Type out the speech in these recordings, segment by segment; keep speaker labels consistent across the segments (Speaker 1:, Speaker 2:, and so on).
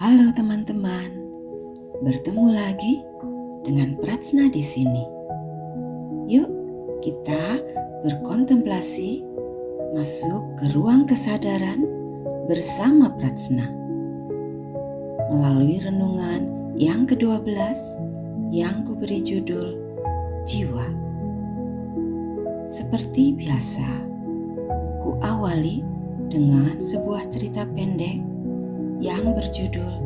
Speaker 1: Halo teman-teman, bertemu lagi dengan Pratsna di sini. Yuk kita berkontemplasi masuk ke ruang kesadaran bersama Pratsna. Melalui renungan yang ke-12 yang kuberi judul Jiwa. Seperti biasa, ku awali dengan sebuah cerita pendek yang berjudul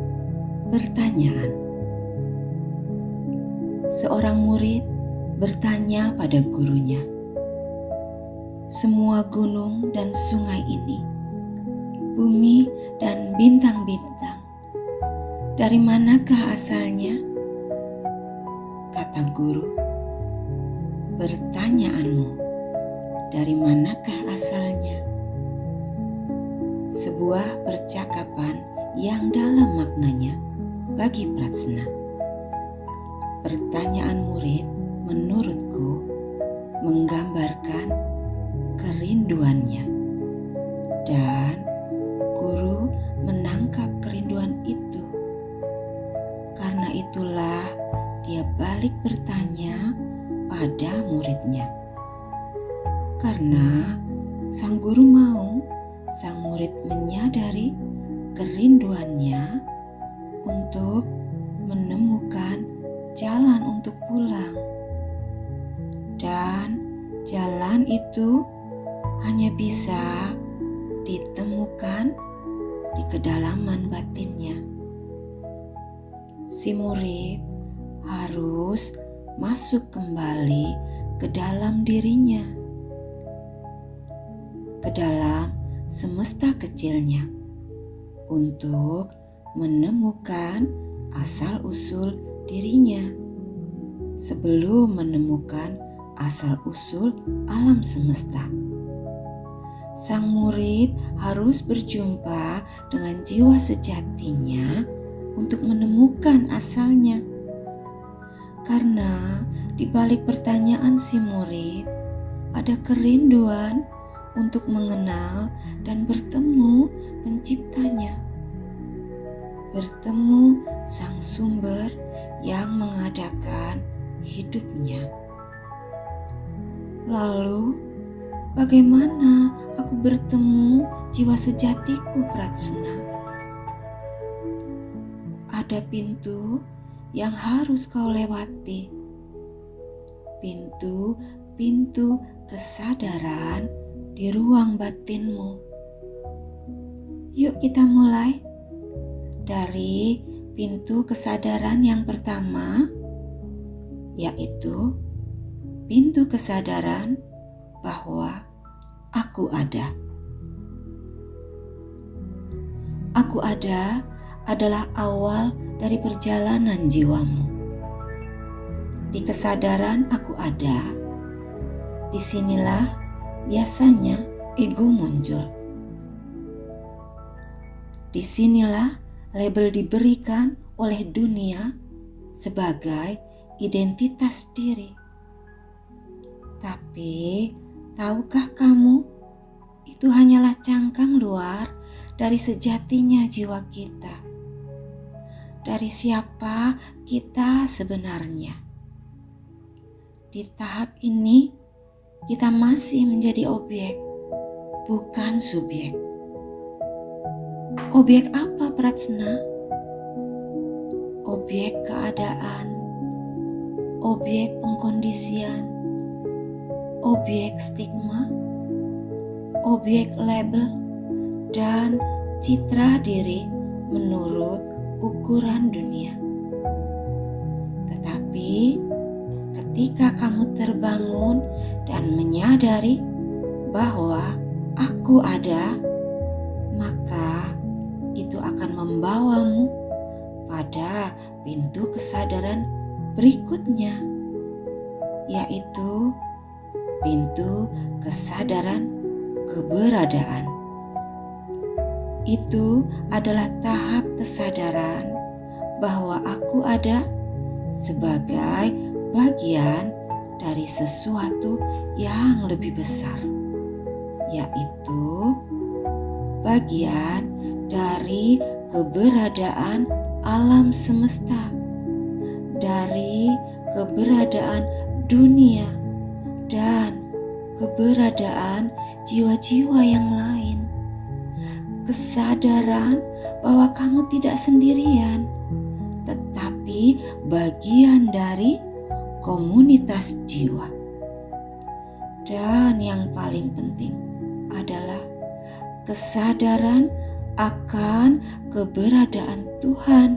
Speaker 1: Pertanyaan. Seorang murid bertanya pada gurunya, "Semua gunung dan sungai ini, bumi dan bintang-bintang, dari manakah asalnya?" Kata guru, "Pertanyaanmu, dari manakah asalnya?" Sebuah percakapan yang dalam maknanya bagi Pratsna. Pertanyaan murid menurutku menggambarkan kerinduannya, dan guru menangkap kerinduan itu. Karena itulah dia balik bertanya pada muridnya. Karena sang guru mau sang murid menyadari kerinduannya untuk menemukan jalan untuk pulang. Dan jalan itu hanya bisa ditemukan di kedalaman batinnya. Si murid harus masuk kembali ke dalam dirinya, ke dalam semesta kecilnya, untuk menemukan asal-usul dirinya sebelum menemukan asal-usul alam semesta. Sang murid harus berjumpa dengan jiwa sejatinya untuk menemukan asalnya. Karena di balik pertanyaan si murid ada kerinduan untuk mengenal dan bertemu penciptanya, bertemu sang sumber yang mengadakan hidupnya. Lalu, bagaimana aku bertemu jiwa sejatiku, Pratsna? Ada pintu yang harus kau lewati, pintu kesadaran di ruang batinmu. Yuk kita mulai dari pintu kesadaran yang pertama, yaitu pintu kesadaran bahwa aku ada. Aku ada adalah awal dari perjalanan jiwamu. Di kesadaran aku ada, disinilah biasanya ego muncul. Disinilah label diberikan oleh dunia sebagai identitas diri. Tapi, tahukah kamu, itu hanyalah cangkang luar dari sejatinya jiwa kita. Dari siapa kita sebenarnya. Di tahap ini, kita masih menjadi objek, bukan subjek. Objek apa, Pratsna? Objek keadaan, objek pengkondisian, objek stigma, objek label, dan citra diri menurut ukuran dunia. Tetapi ketika kamu terbangun dan menyadari bahwa aku ada, maka itu akan membawamu pada pintu kesadaran berikutnya, yaitu pintu kesadaran keberadaan. Itu adalah tahap kesadaran bahwa aku ada sebagai bagian dari sesuatu yang lebih besar, yaitu bagian dari keberadaan alam semesta, dari keberadaan dunia, dan keberadaan jiwa-jiwa yang lain. Kesadaran bahwa kamu tidak sendirian, tetapi bagian dari komunitas jiwa. Dan yang paling penting adalah kesadaran akan keberadaan Tuhan,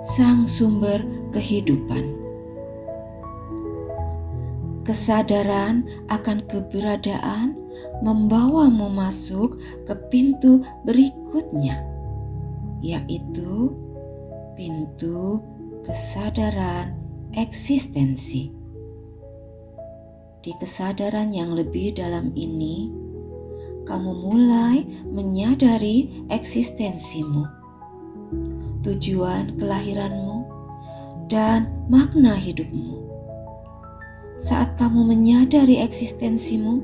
Speaker 1: Sang Sumber Kehidupan. Kesadaran akan keberadaan membawamu masuk ke pintu berikutnya, yaitu pintu kesadaran eksistensi. Di kesadaran yang lebih dalam ini, kamu mulai menyadari eksistensimu, tujuan kelahiranmu, dan makna hidupmu. Saat kamu menyadari eksistensimu,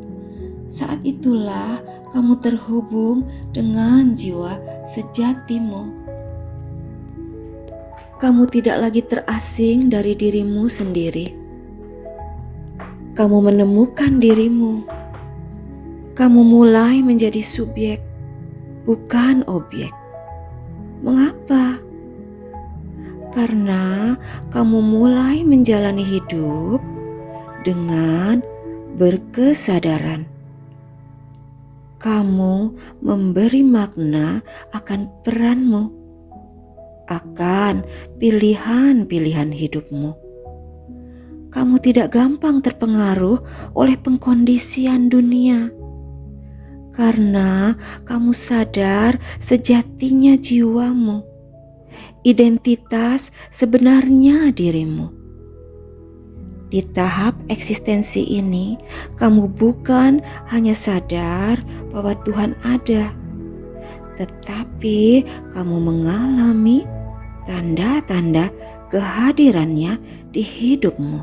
Speaker 1: saat itulah kamu terhubung dengan jiwa sejatimu. Kamu tidak lagi terasing dari dirimu sendiri. Kamu menemukan dirimu. Kamu mulai menjadi subjek, bukan objek. Mengapa? Karena kamu mulai menjalani hidup dengan berkesadaran. Kamu memberi makna akan peranmu, akan pilihan-pilihan hidupmu. Kamu tidak gampang terpengaruh oleh pengkondisian dunia, karena kamu sadar sejatinya jiwamu, identitas sebenarnya dirimu. Di tahap eksistensi ini, kamu bukan hanya sadar bahwa Tuhan ada, tetapi kamu mengalami tanda-tanda kehadirannya di hidupmu.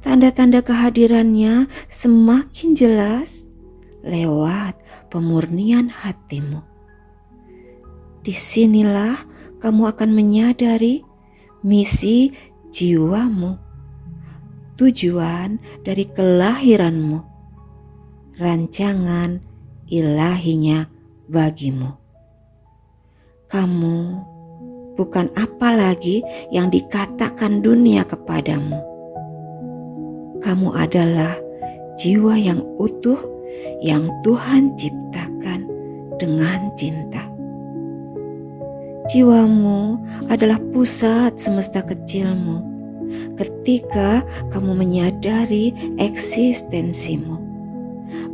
Speaker 1: Tanda-tanda kehadirannya semakin jelas lewat pemurnian hatimu. Disinilah kamu akan menyadari misi jiwamu, tujuan dari kelahiranmu, rancangan ilahinya bagimu. Kamu bukan apa lagi yang dikatakan dunia kepadamu. Kamu adalah jiwa yang utuh yang Tuhan ciptakan dengan cinta. Jiwamu adalah pusat semesta kecilmu ketika kamu menyadari eksistensimu.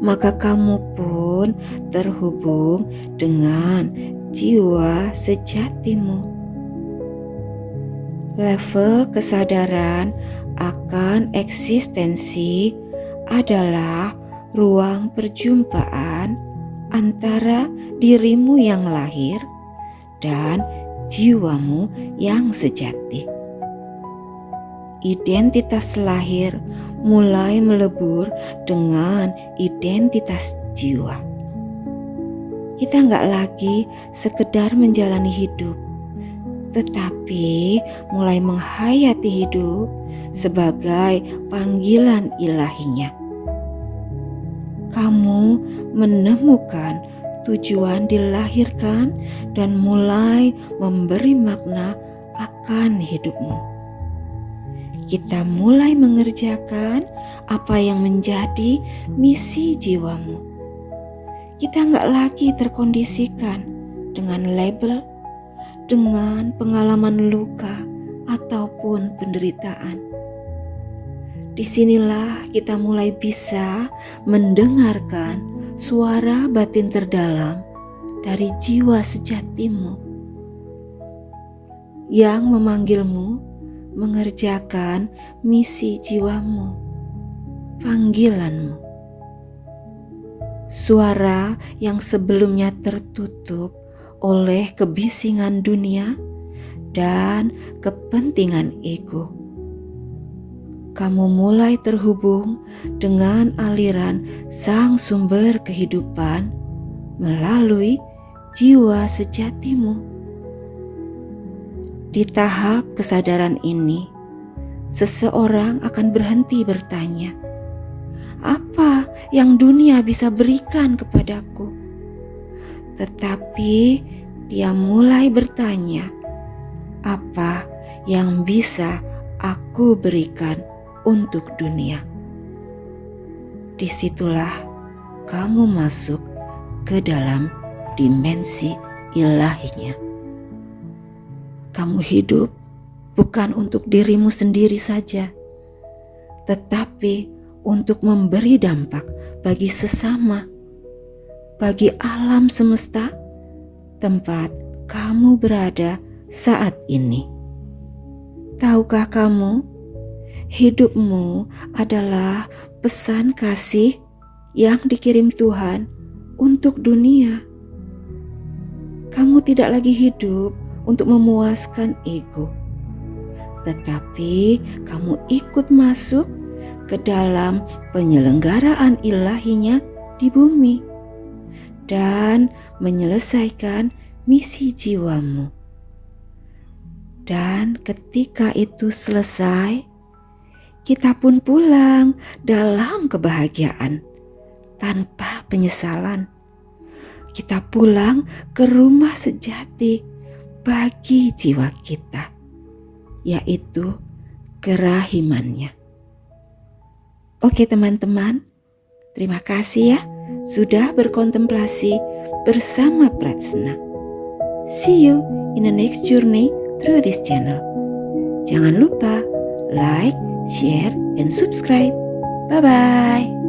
Speaker 1: Maka kamu pun terhubung dengan jiwa sejatimu. Level kesadaran akan eksistensi adalah ruang perjumpaan antara dirimu yang lahir dan jiwamu yang sejati. Identitas lahir mulai melebur dengan identitas jiwa. Kita nggak lagi sekedar menjalani hidup, tetapi mulai menghayati hidup sebagai panggilan ilahinya. Kamu menemukan tujuan dilahirkan dan mulai memberi makna akan hidupmu. Kita mulai mengerjakan apa yang menjadi misi jiwamu. Kita nggak lagi terkondisikan dengan label, dengan pengalaman luka ataupun penderitaan. Disinilah kita mulai bisa mendengarkan suara batin terdalam dari jiwa sejatimu yang memanggilmu mengerjakan misi jiwamu, panggilanmu. Suara yang sebelumnya tertutup oleh kebisingan dunia dan kepentingan ego. Kamu mulai terhubung dengan aliran Sang Sumber Kehidupan melalui jiwa sejatimu. Di tahap kesadaran ini, seseorang akan berhenti bertanya, "Apa yang dunia bisa berikan kepadaku?" Tetapi dia mulai bertanya, "Apa yang bisa aku berikan untuk dunia?" Disitulah kamu masuk ke dalam dimensi ilahinya. Kamu hidup bukan untuk dirimu sendiri saja, tetapi untuk memberi dampak bagi sesama, bagi alam semesta tempat kamu berada saat ini. Tahukah kamu, hidupmu adalah pesan kasih yang dikirim Tuhan untuk dunia. Kamu tidak lagi hidup untuk memuaskan ego, tetapi kamu ikut masuk ke dalam penyelenggaraan ilahinya di bumi dan menyelesaikan misi jiwamu. Dan ketika itu selesai, kita pun pulang dalam kebahagiaan tanpa penyesalan. Kita pulang ke rumah sejati bagi jiwa kita, yaitu kerahimannya. Oke teman-teman, terima kasih ya sudah berkontemplasi bersama Pratsna. See you in the next journey through this channel. Jangan lupa like, share, and subscribe. Bye-bye.